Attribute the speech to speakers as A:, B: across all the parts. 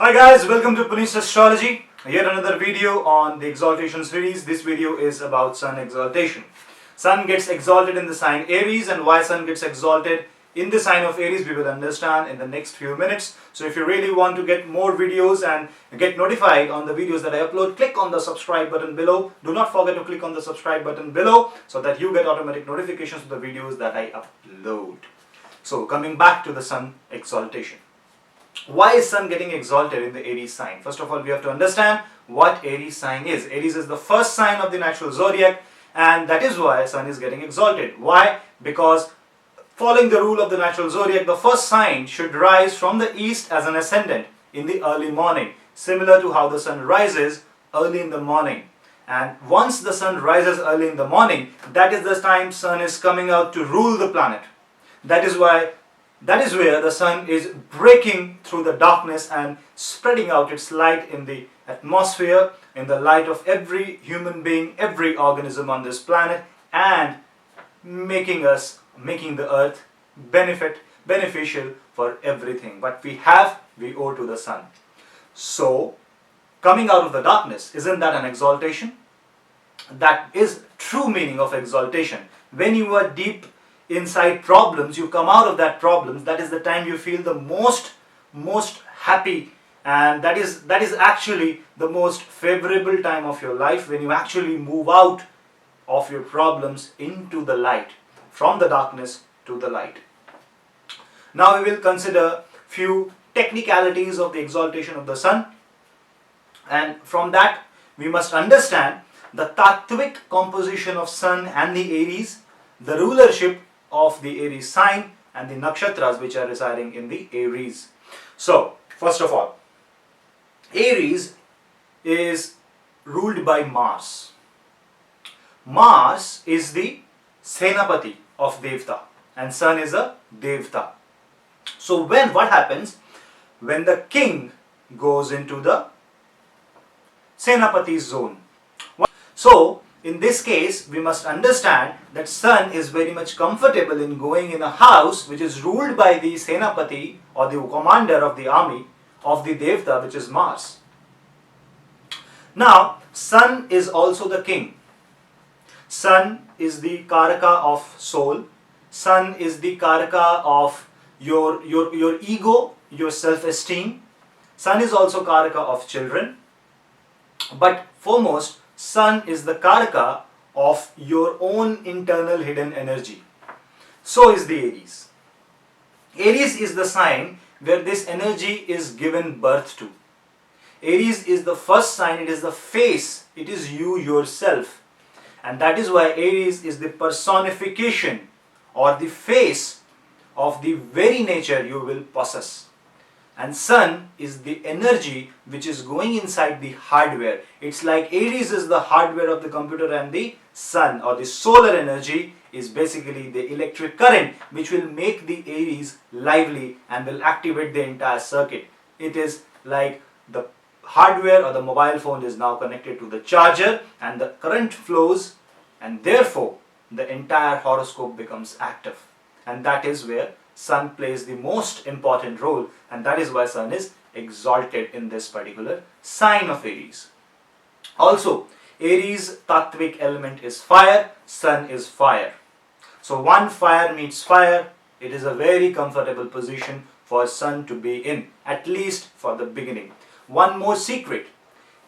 A: Hi guys, welcome to Punneit's Astrology. Yet another video on the Exaltation series. This video is about Sun exaltation. Sun gets exalted in the sign Aries, and why Sun gets exalted in the sign of Aries we will understand in the next few minutes. So if you really want to get more videos and get notified on the videos that I upload, click on the subscribe button below. Do not forget to click on the subscribe button below so that you get automatic notifications of the videos that I upload. So coming back to the Sun exaltation. Why is Sun getting exalted in the Aries sign? First of all, we have to understand what Aries sign is. Aries is the first sign of the natural zodiac, and that is why Sun is getting exalted. Why? Because following the rule of the natural zodiac, the first sign should rise from the east as an ascendant in the early morning, similar to how the Sun rises early in the morning. And once the Sun rises early in the morning, that is the time Sun is coming out to rule the planet. That is where the Sun is breaking through the darkness and spreading out its light in the atmosphere, in the light of every human being, every organism on this planet, and making the earth beneficial for everything. What we have, we owe to the Sun. So, coming out of the darkness, isn't that an exaltation? That is true meaning of exaltation. When you are deep inside problems, you come out of that problems, that is the time you feel the most happy, and that is actually the most favorable time of your life, when you actually move out of your problems into the light, from the darkness to the light. Now we will consider few technicalities of the exaltation of the Sun, and from that we must understand the tattvic composition of Sun and the Aries, the rulership of the Aries sign, and the nakshatras which are residing in the Aries. So, first of all, Aries is ruled by Mars. Mars is the Senapati of Devta, and Sun is a Devta. So what happens when the king goes into the Senapati zone? So in this case, we must understand that Sun is very much comfortable in going in a house which is ruled by the Senapati, or the commander of the army of the Devta, which is Mars. Now, Sun is also the king. Sun is the Karaka of soul. Sun is the Karaka of your ego, your self-esteem. Sun is also Karaka of children. But foremost, Sun is the Karaka of your own internal hidden energy. So is the Aries. Aries is the sign where this energy is given birth to. Aries is the first sign, it is the face, it is you yourself. And that is why Aries is the personification or the face of the very nature you will possess. And Sun is the energy which is going inside the hardware. It's like Aries is the hardware of the computer, and the Sun, or the solar energy, is basically the electric current which will make the Aries lively and will activate the entire circuit. It is like the hardware, or the mobile phone is now connected to the charger, and the current flows, and therefore the entire horoscope becomes active. And that is where Sun plays the most important role, and that is why Sun is exalted in this particular sign of Aries. Also, Aries tattvic element is fire, Sun is fire. So one fire meets fire, it is a very comfortable position for Sun to be in, at least for the beginning. One more secret,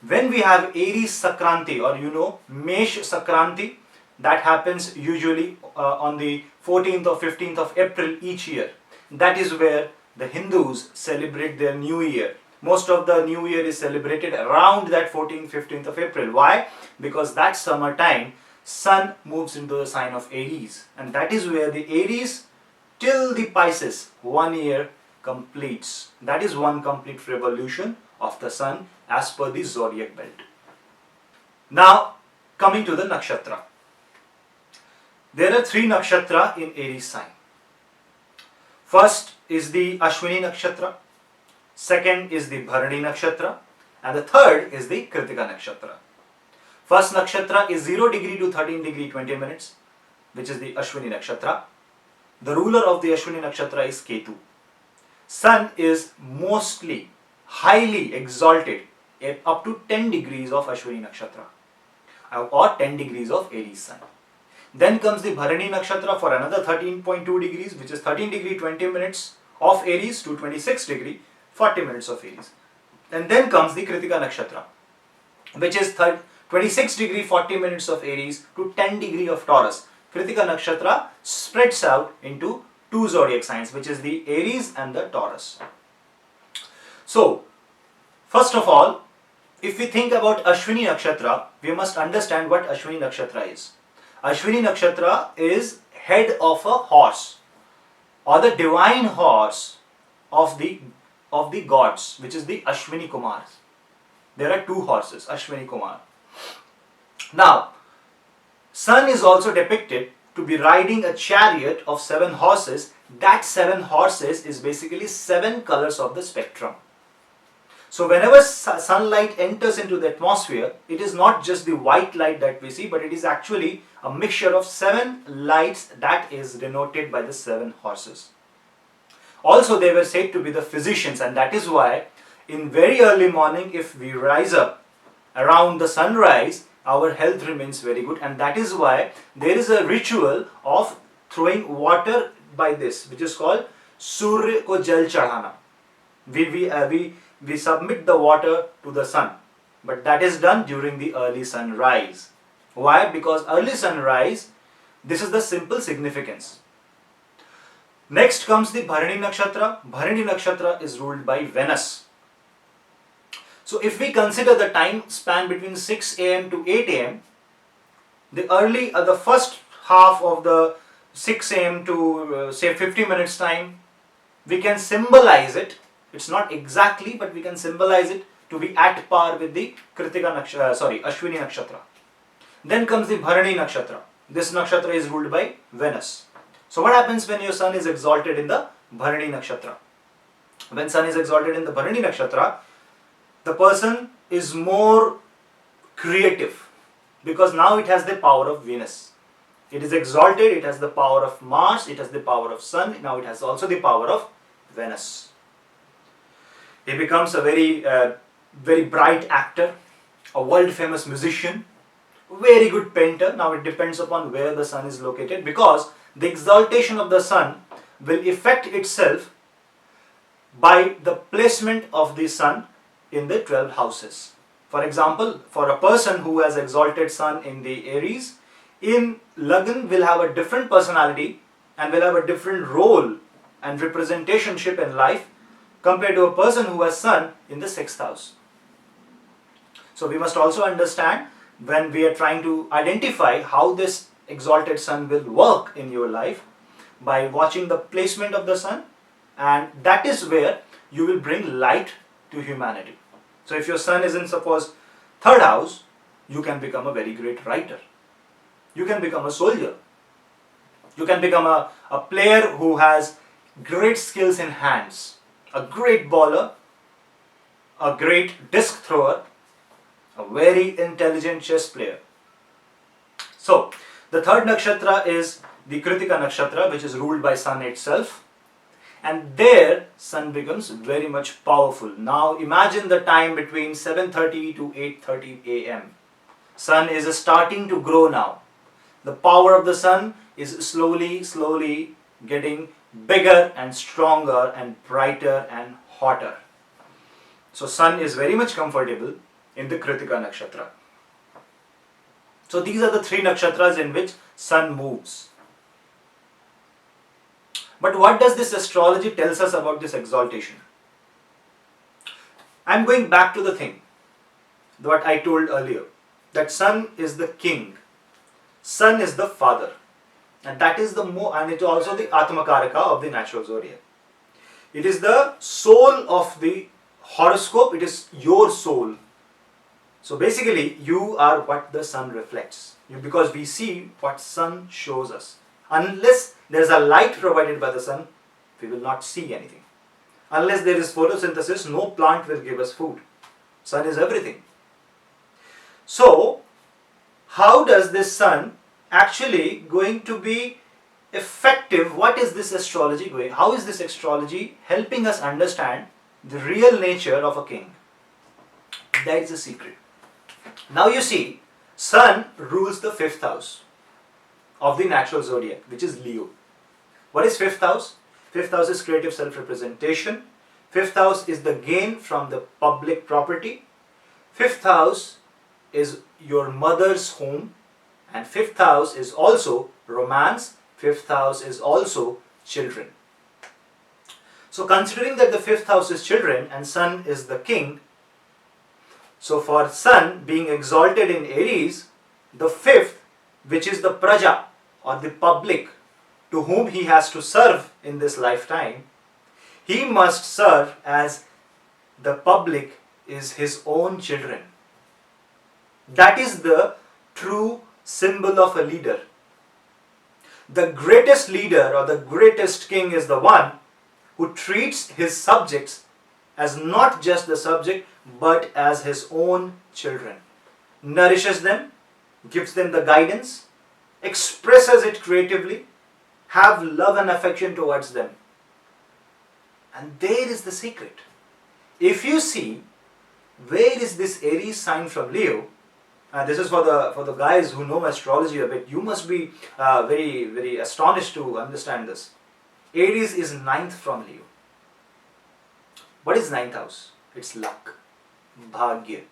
A: when we have Aries Sakranti, or Mesh Sakranti, that happens usually on the 14th or 15th of April each year. That is where the Hindus celebrate their New Year. Most of the New Year is celebrated around that 14th, 15th of April. Why? Because that summertime, Sun moves into the sign of Aries. And that is where the Aries till the Pisces, 1 year completes. That is one complete revolution of the Sun as per the zodiac belt. Now, coming to the nakshatra. There are 3 nakshatra in Aries sign. First is the Ashwini Nakshatra, second is the Bharani Nakshatra, and the third is the Kritika Nakshatra. First nakshatra is 0 degree to 13 degree 20 minutes, which is the Ashwini Nakshatra. The ruler of the Ashwini Nakshatra is Ketu. Sun is mostly highly exalted up to 10 degrees of Ashwini Nakshatra or 10 degrees of Aries sun. Then comes the Bharani Nakshatra for another 13.2 degrees, which is 13 degree 20 minutes of Aries to 26 degree 40 minutes of Aries. And then comes the Kritika Nakshatra, which is 26 degree 40 minutes of Aries to 10 degree of Taurus. Kritika Nakshatra spreads out into two zodiac signs, which is the Aries and the Taurus. So, first of all, if we think about Ashwini Nakshatra, we must understand what Ashwini Nakshatra is. Ashwini Nakshatra is head of a horse or the divine horse of the gods, which is the Ashwini Kumars. There are two horses, Ashwini Kumar. Now, Sun is also depicted to be riding a chariot of 7 horses. That 7 horses is basically 7 colors of the spectrum. So whenever sunlight enters into the atmosphere, it is not just the white light that we see, but it is actually a mixture of 7 lights that is denoted by the 7 horses. Also, they were said to be the physicians, and that is why in very early morning, if we rise up around the sunrise, our health remains very good, and that is why there is a ritual of throwing water by this, which is called Surya ko Jal Chadhana. We submit the water to the sun, but that is done during the early sunrise. Why? Because early sunrise, this is the simple significance. Next comes the Bharani Nakshatra. Bharani Nakshatra is ruled by Venus. So if we consider the time span between 6 a.m. to 8 a.m., the first half of the 6 a.m. to say 50 minutes time, we can symbolize it. It's not exactly, but we can symbolize it to be at par with the Ashwini Nakshatra. Then comes the Bharani Nakshatra. This nakshatra is ruled by Venus. So what happens when your sun is exalted in the Bharani Nakshatra? When sun is exalted in the Bharani Nakshatra, the person is more creative because now it has the power of Venus. It is exalted, it has the power of Mars, it has the power of Sun, now it has also the power of Venus. He becomes a very bright actor, a world famous musician, very good painter. Now it depends upon where the sun is located, because the exaltation of the sun will affect itself by the placement of the sun in the 12 houses. For example, for a person who has exalted sun in the Aries, in Lagn will have a different personality and will have a different role and representationship in life compared to a person who has sun in the 6th house. So we must also understand, when we are trying to identify how this exalted sun will work in your life, by watching the placement of the sun, and that is where you will bring light to humanity. So if your sun is in, suppose, 3rd house, you can become a very great writer. You can become a soldier. You can become a player who has great skills in hands, a great bowler, a great disc thrower, a very intelligent chess player. So, the 3rd nakshatra is the Kritika Nakshatra, which is ruled by sun itself. And there, sun becomes very much powerful. Now, imagine the time between 7:30 to 8:30 a.m. Sun is starting to grow now. The power of the sun is slowly getting bigger and stronger and brighter and hotter. So, sun is very much comfortable in the Kritika Nakshatra. So, these are the 3 nakshatras in which sun moves. But what does this astrology tells us about this exaltation? I am going back to the thing, what I told earlier, that sun is the king, sun is the father, and that is and it is also the Atmakaraka of the natural zodiac. It is the soul of the horoscope, it is your soul. So basically, you are what the sun reflects, because we see what sun shows us. Unless there is a light provided by the sun, we will not see anything. Unless there is photosynthesis, no plant will give us food. Sun is everything. So, how does this sun actually going to be effective? What is this astrology going? How is this astrology helping us understand the real nature of a king. That is the secret. Now you see, Sun rules the 5th house of the natural zodiac, which is Leo. What is 5th house? 5th house is creative self-representation. 5th house is the gain from the public property. 5th house is your mother's home. And 5th house is also romance. 5th house is also children. So considering that the 5th house is children and Sun is the king, so for Sun being exalted in Aries, the 5th, which is the praja or the public to whom he has to serve in this lifetime, he must serve as the public is his own children. That is the true symbol of a leader. The greatest leader or the greatest king is the one who treats his subjects as not just the subject but as his own children. Nourishes them, gives them the guidance, expresses it creatively, have love and affection towards them. And there is the secret. If you see, where is this Aries sign from Leo? And this is for the guys who know astrology a bit. You must be very, very astonished to understand this. Aries is 9th from Leo. What is 9th house? It's luck, bhagya.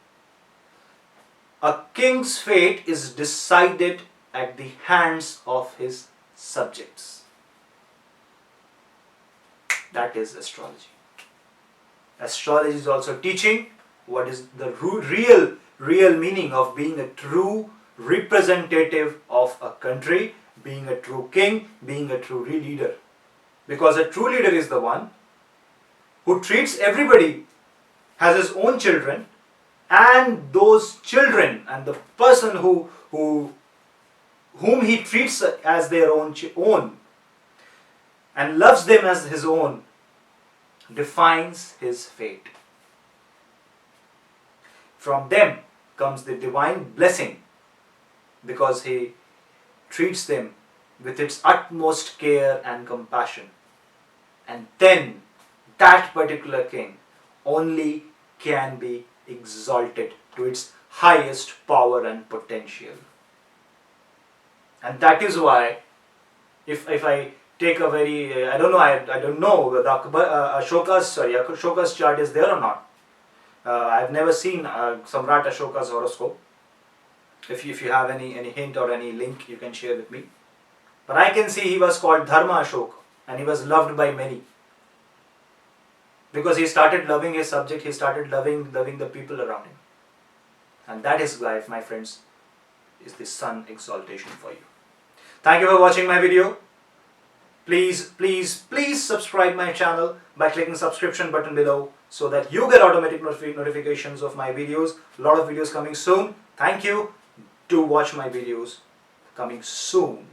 A: A king's fate is decided at the hands of his subjects. That is astrology. Astrology is also teaching what is the real meaning of being a true representative of a country, being a true king, being a true leader. Because a true leader is the one who treats everybody as his own children, and those children and the person whom he treats as their own and loves them as his own defines his fate. From them comes the divine blessing because he treats them with its utmost care and compassion. And then that particular king only can be exalted to its highest power and potential. And that is why, if I take a very, I don't know whether Ashoka's chart is there or not. I've never seen Samrat Ashoka's horoscope. If you have any hint or any link, you can share with me. But I can see he was called Dharma Ashoka and he was loved by many. Because he started loving his subject, he started loving the people around him. And that is why, my friends, is the Sun exaltation for you. Thank you for watching my video. Please subscribe my channel by clicking subscription button below so that you get automatic notifications of my videos. A lot of videos coming soon. Thank you. Do watch my videos coming soon.